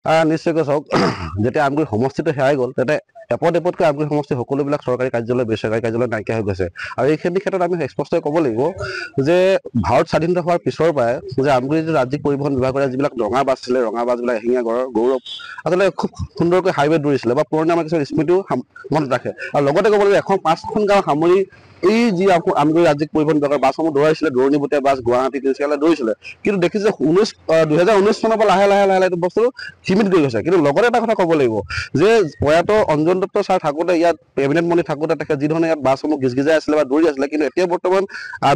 নিশ্চয়কৈ চাওক যেতিয়া আমগুৰি সমষ্টিটো হেৰাই গ'ল তাতে এপতকৈ আমগুৰি সমষ্টি সকলোবিলাক চৰকাৰী কাৰ্যালয় বেচৰকাৰী কাৰ্যালয় নাইকিয়া হৈ গৈছে আৰু এইখিনি ক্ষেত্ৰত আমি স্পষ্টকৈ ক'ব লাগিব যে ভাৰত স্বাধীনতা হোৱাৰ পিছৰ পৰাই যে আমগুৰি ৰাজ্যিক পৰিবহণ বিভাগৰে যিবিলাক ৰঙা বাছ আছিলে ৰঙা বাছবিলাক এশিঙীয়া গড়ৰ গৌৰৱ আচলতে খুব সুন্দৰকৈ হাইৱে দৌৰিছিলে বা পুৰণি আমাৰ কিছুমান স্মৃতিও মনত ৰাখে আৰু লগতে ক'ব লাগিব এখন 5খন গাঁও সামৰি এই যি আমগুৰি ৰাজ্যিক পৰিবহণ বিভাগৰ বাছসমূহ দৌৰাইছিলে দৌৰণিবতীয়া বাছ গুৱাহাটী তিনিচুকীয়ালৈ দৌৰিছিলে কিন্তু দেখিছে 2019 চনৰ পৰা লাহে লাহে এইটো বস্তু সীমিত হৈ গৈছে কিন্তু লগতে এটা কথা ক'ব লাগিব যে প্ৰয়াত অঞ্জন দত্ত ছাৰ থাকোঁতে ইয়াত কেবিনেট মন্ত্ৰী থাকোঁতে তেখেত যিধৰণে ইয়াত বাছসমূহ গিজগিজাই আছিলে বা দৌৰি আছিলে কিন্তু এতিয়া বৰ্তমান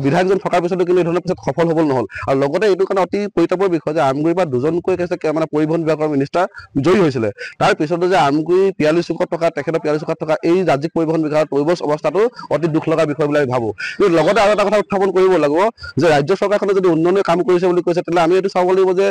বিধায়কজন থকাৰ পিছতো কিন্তু এই ধৰণৰ পিছত সফল হ'ব নহ'ল আৰু লগতে এইটো কাৰণে অতি পৰিতাপৰ বিষয় যে আমগুৰিৰ পৰা দুজনকৈ মানে পৰিবহণ বিভাগৰ মিনিষ্টাৰ জয়ী হৈছিলে তাৰ পিছতো যে আমগুৰি পিয়ালি চুকত থকা তেখেতৰ পিয়ালি চুকত থকা এই ৰাজ্যিক পৰিবহণ বিভাগৰ পৰিৱেশ অৱস্থাটো অতি দুখ লগা বিষয় বুলি আমি ভাবোঁ কিন্তু লগতে আৰু এটা কথা উত্থাপন কৰিব লাগিব যে ৰাজ্য চৰকাৰখনে যদি উন্নয়নৰ কাম কৰিছে বুলি কৈছে তেতিয়াহ'লে আমি এইটো চাব লাগিব যে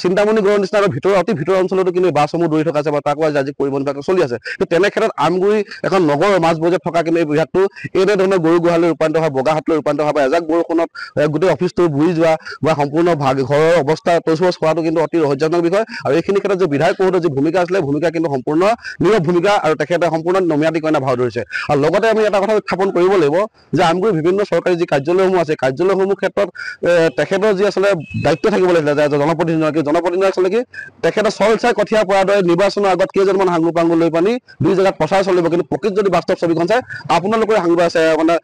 চিন্তামণি গড়ৰ নিচিনা আৰু অতি ভিতৰৰ অঞ্চলতো কিন্তু বাছসমূহ দৌৰি থকা আছে বা তাকো ৰাজ্যিক পৰিবহণ বিভাগ চলি আছে কিন্তু তেনে ক্ষেত্ৰত আমগুৰি এখন নগৰৰ মাজ বজাত থকা কিন্তু এই বিভাগটো এনেধৰণৰ গৰু গোহালিলৈ ৰূপান্তৰ হোৱা বগাহাটলৈ ৰূপান্তৰ হোৱা বা এজাক বৰষুণত গোটেই অফিচটো বুৰি যোৱা বা সম্পূৰ্ণ ঘৰৰ অৱস্থা তছবছ হোৱাটো কিন্তু অতি ৰহস্যজনক বিষয় আৰু এইখিনি ক্ষেত্ৰত যে বিধায়ক মহোদয়ৰ যি ভূমিকা আছিলে ভূমিকা কিন্তু সম্পূৰ্ণ নীৰৱ ভূমিকা আৰু তেখেতে সম্পূৰ্ণ নমিয়াতি কইনা ভাও ধৰিছে আৰু লগতে আমি এটা কথা উত্থাপন কৰিব লাগিব যে আমগুৰি বিভিন্ন চৰকাৰী যি কাৰ্যালয়সমূহ আছে কাৰ্যালয়সমূহ ক্ষেত্ৰত তেখেতৰ যি আচলতে দায়িত্ব থাকিব লাগিছিলে জনপ্ৰতিনিধি আচলতে কি তেখেতে চল চাই কঠীয়া পৰাৰ দৰে নিৰ্বাচনৰ আগত কেইজনমান হাংগু পাংগু লৈ পানি দুই জেগাত প্ৰচাৰ চলিব কিন্তু প্ৰকৃত যদি বাস্তৱ ছবিখন চাই আপোনালোকে মানে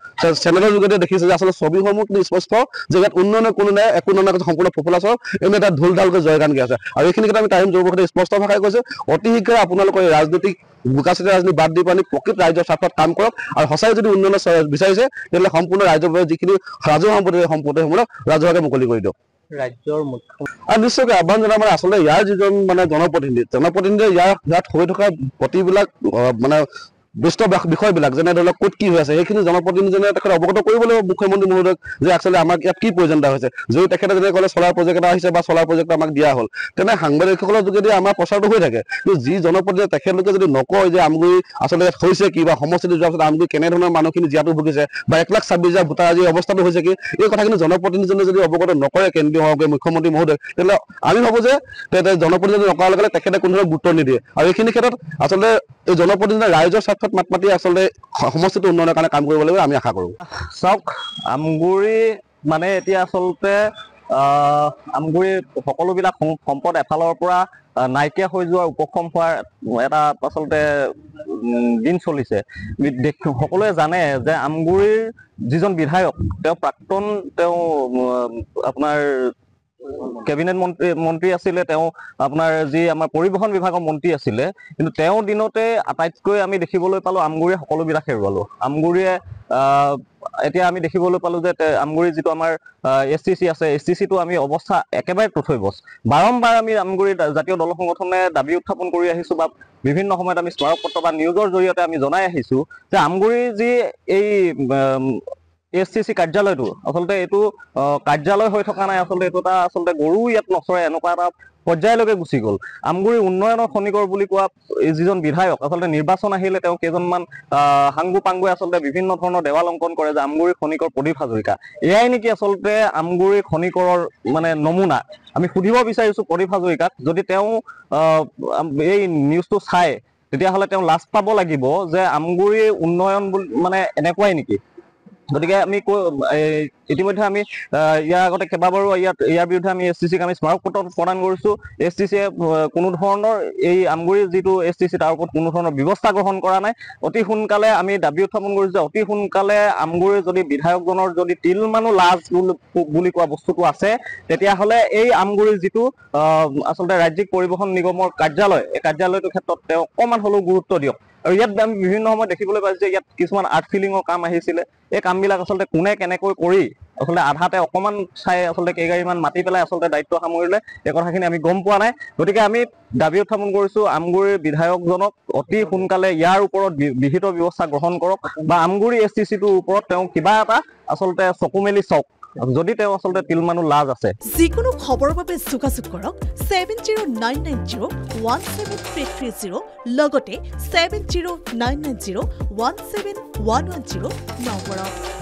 চেনেলৰ যোগেদি দেখিছে যে আচলতে ছবিসমূহ কিন্তু স্পষ্ট যে ইয়াত উন্নয়নৰ কোনো নাই একো নাই সম্পূৰ্ণ ফোপোলা চব এনে এটা ঢোল ঢালকৈ জয়গান গাই আছে আৰু এইখিনি ক্ষেত্ৰত আমি টাইম যুৱকতে স্পষ্ট ভাষাই কৈছে অতি শীঘ্ৰে আপোনালোকৰ এই ৰাজনৈতিক বোকাচিতা ৰাজনীতি বাদ দি পানি প্ৰকৃত ৰাজ্যৰ স্বাৰ্থত কাম কৰক আৰু সঁচাই যদি উন্নয়ন বিচাৰিছে তেতিয়াহ'লে সম্পূৰ্ণ ৰাজ্যৰ যিখিনি ৰাজহুৱা সম্পত্তিসমূহক ৰাজহুৱাকে মুকলি কৰি দিয়ক ৰাজ্যৰ মুখ্য আৰু নিশ্চয়কৈ আহ্বান জনাম মানে আচলতে ইয়াৰ যিজন মানে জনপ্ৰতিনিধিয়ে ইয়াত হৈ থকা প্ৰতিবিলাক মানে দুষ্ট বিষয়বিলাক যেনে ধৰি লওক ক'ত কি হৈ আছে সেইখিনি জনপ্ৰতিনিধিজনে তেখেতে অৱগত কৰিব লাগিব মুখ্যমন্ত্ৰী মহোদয়ক যে আচলতে আমাক ইয়াত কি প্ৰয়োজনীয়তা হৈছে যদি তেখেতে যেনে ক'লে চলাৰ প্ৰজেক্ট এটা আহিছে বা চলাৰ প্ৰজেক্ট আমাক দিয়া হ'ল তেনে সাংবাদিকসকলৰ যোগেদি আমাৰ প্ৰচাৰটো হৈ থাকে কিন্তু যি জনপ্ৰতিনিধি তেখেতলোকে যদি নকয় যে আমগুৰি আচলতে ইয়াত হৈছে কি বা সমষ্টিটো যোৱাৰ পিছত আমগুৰি কেনেধৰণৰ মানুহখিনি জীয়াতু ভুগিছে বা 1,26,000 ভোটাৰ আজি অৱস্থাটো হৈছে কি এই কথাখিনি জনপ্ৰতিনিধিজনে যদি অৱগত নকৰে কেন্দ্ৰীয় মুখ্যমন্ত্ৰী মহোদয় তেতিয়াহ'লে আমি ভাবোঁ যে জনপ্ৰতিনিধি নকৰাৰ লগে লগে তেখেতে কোনো ধৰণৰ গুৰুত্ব নিদিয়ে আৰু এইখিনি ক্ষেত্ৰত আচলতে এই জনপ্ৰতিনিধি ৰাইজৰ স্বাৰ্থত মাত মাতি আচলতে সমষ্টিটো উন্নয়নৰ কাৰণে কাম কৰিব লাগিব আমি আশা কৰোঁ চাওক আমগুৰি মানে এতিয়া আচলতে আমগুৰি সকলোবিলাক সম্পদ এফালৰ পৰা নাইকিয়া হৈ যোৱাৰ উপক্ৰম হোৱাৰ এটা আচলতে দিন চলিছে সকলোৱে জানে যে আমগুৰিৰ যিজন বিধায়ক তেওঁ প্ৰাক্তন তেওঁ আপোনাৰ কেবিনেট মন্ত্ৰী আছিলে তেওঁ আপোনাৰ যি আমাৰ পৰিবহণ বিভাগৰ মন্ত্ৰী আছিলে কিন্তু তেওঁৰ দিনতে আটাইতকৈ আমি দেখিবলৈ পালোঁ আমগুৰিয়ে সকলোবিলাক হেৰুৱালোঁ আমগুৰিয়ে এতিয়া আমি দেখিবলৈ পালোঁ যে আমগুৰিৰ যিটো আমাৰ STC আছে STCটো আমি অৱস্থা একেবাৰে তুঠৈবচ বাৰম্বাৰ আমি আমগুৰি জাতীয় দল সংগঠনে দাবী উত্থাপন কৰি আহিছোঁ বা বিভিন্ন সময়ত আমি স্মাৰক পত্ৰ বা নিউজৰ জৰিয়তে আমি জনাই আহিছোঁ যে আমগুৰিৰ যি এই STC কাৰ্যালয়টো আচলতে এইটো কাৰ্যালয় হৈ থকা নাই আচলতে এইটো এটা আচলতে গৰু ইয়াত নচৰে এনেকুৱা এটা পৰ্যায়লৈকে গুচি গ'ল আমগুৰি উন্নয়নৰ খনিকৰ বুলি কোৱা যিজন বিধায়ক আচলতে নিৰ্বাচন আহিলে তেওঁ কেইজনমান হাংগু পাংগুৱে আচলতে বিভিন্ন ধৰণৰ দেৱাল অংকন কৰে যে আমগুৰি খনিকৰ প্ৰদীপ হাজৰিকা এয়াই নেকি আচলতে আমগুৰি খনিকৰৰ মানে নমুনা আমি সুধিব বিচাৰিছোঁ প্ৰদীপ হাজৰিকাক যদি তেওঁ এই নিউজটো চায় তেতিয়াহ'লে তেওঁ লাজ পাব লাগিব যে আমগুৰি উন্নয়ন মানে এনেকুৱাই নেকি গতিকে আমি ইতিমধ্যে আমি ইয়াৰ আগতে কেইবাবাৰো ইয়াৰ বিৰুদ্ধে আমি STCক আমি স্মাৰক পত্ৰ প্ৰদান কৰিছোঁ STCয়ে কোনো ধৰণৰ এই আমগুৰিৰ যিটো STC তাৰ ওপৰত কোনো ধৰণৰ ব্যৱস্থা গ্ৰহণ কৰা নাই অতি সোনকালে আমি দাবী উত্থাপন কৰিছোঁ যে অতি সোনকালে আমগুৰিৰ যদি বিধায়কজনৰ যদি তিলমানো লাজ বুলি কোৱা বস্তুটো আছে তেতিয়াহ'লে এই আমগুৰিৰ যিটো আচলতে ৰাজ্যিক পৰিবহণ নিগমৰ কাৰ্যালয় এই কাৰ্যালয়টোৰ ক্ষেত্ৰত তেওঁ অকণমান হ'লেও গুৰুত্ব দিয়ক আৰু ইয়াত আমি বিভিন্ন সময়ত দেখিবলৈ পাইছোঁ যে ইয়াত কিছুমান আৰ্ট ফিলিঙৰ কাম আহিছিলে এই কামবিলাক আচলতে কোনে কেনেকৈ কৰি আচলতে আধাতে অকণমান চাই আচলতে কেইগাড়ীমান মাতি পেলাই আচলতে দায়িত্ব সামৰিলে এই কথাখিনি আমি গম পোৱা নাই গতিকে আমি দাবী উত্থাপন কৰিছোঁ আমগুৰিৰ বিধায়কজনক অতি সোনকালে ইয়াৰ ওপৰত বিহিত ব্যৱস্থা গ্ৰহণ কৰক বা আমগুৰি STCটোৰ ওপৰত তেওঁ কিবা এটা আচলতে চকু মেলি চাওক যদি তেওঁ আচলতে তিলমানো লাজ আছে যিকোনো খবৰৰ বাবে যোগাযোগ কৰক 7099017330 লগতে 7099017110 নম্বৰত